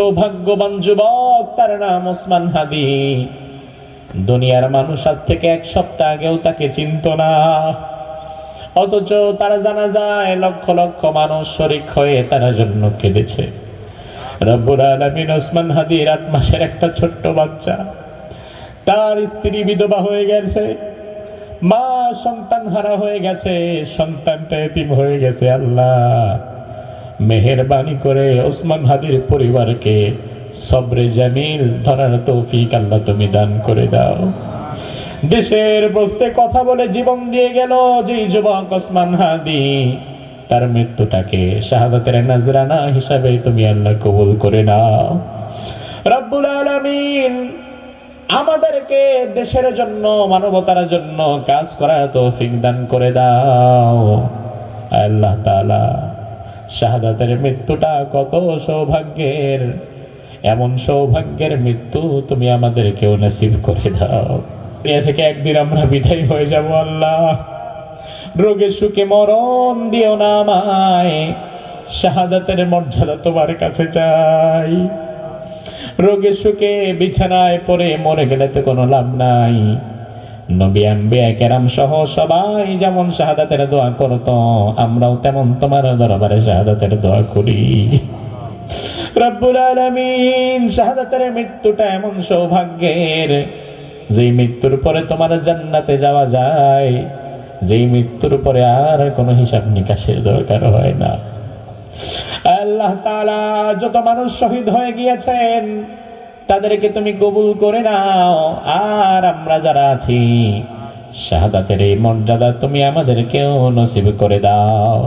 সৌভাগ্যবান যুবক, তার নাম ওসমান হাদি। দুনিয়ার মানুষ আজ থেকে 1 সপ্তাহ আগেও তাকে চিনত না, অথচ তারা জানাজায় লক্ষ লক্ষ মানুষ শরীক হয়ে তার জন্য কেঁদেছে। রব্বুল আলামিন ওসমান হাদির 8 মাসের একটা ছোট্ট বাচ্চা, তার স্ত্রী বিধবা হয়ে গেছে, মা সন্তান হারা হয়ে গেছে, সন্তানটা এতিম হয়ে গেছে। আল্লাহ মেহেরবানি করে ওসমান হাদির পরিবারকে সবরে জামিল ধরার তৌফিক আল্লাহ তুমি দান করে দাও। দেশের প্রশ্নে কথা বলে জীবন দিয়ে গেল যেই যুবক ওসমান হাদি, তার মৃত্যুটাকে শাহাদাতের নজরানা হিসাবে তুমি আল্লাহ কবুল করে নাও। রব্বুল আলামিন আমাদেরকে দেশের জন্য, মানবতার জন্য কাজ করার তৌফিক দান করে দাও। আল্লাহ তাআলা শাহাদাতের মৃত্যুটা কত সৌভাগ্যের, এমন সৌভাগ্যের মৃত্যু তুমি আমাদেরকেও নসিব করে দাও। দুনিয়া থেকে একদিন আমরা বিদায় হয়ে যাব আল্লাহ, রোগে সুখে মরণ দিও না আমায়, শাহাদাতের মর্যাদা তোমার কাছে চাই। রোগে সুখে বিছানায় পড়ে মরে গেলে তো কোনো লাভ নাই। নবী আম্বিয়া কেরাম সহ সবাই যেমন শাহাদাতের দোয়া করতো, আমরাও তেমন তোমার দরবারে শাহাদাতের দোয়া করি। রব্বুল আলামিন শাহাদাতের মৃত্যুটা এমন সৌভাগ্যের, যেই মৃত্যুর পরে তোমার জান্নাতে যাওয়া যায়, যেই মৃত্যুর পরে আর কোনো হিসাব নিকাশের দরকার হয় না। আল্লাহ তাআলা যত মানুষ শহীদ হয়ে গিয়েছেন তাদেরকে তুমি কবুল করে নাও, আর আমরা যারা আছি শাহাদাতের এই মর্যাদা তুমি আমাদেরকেও নসিব করে দাও।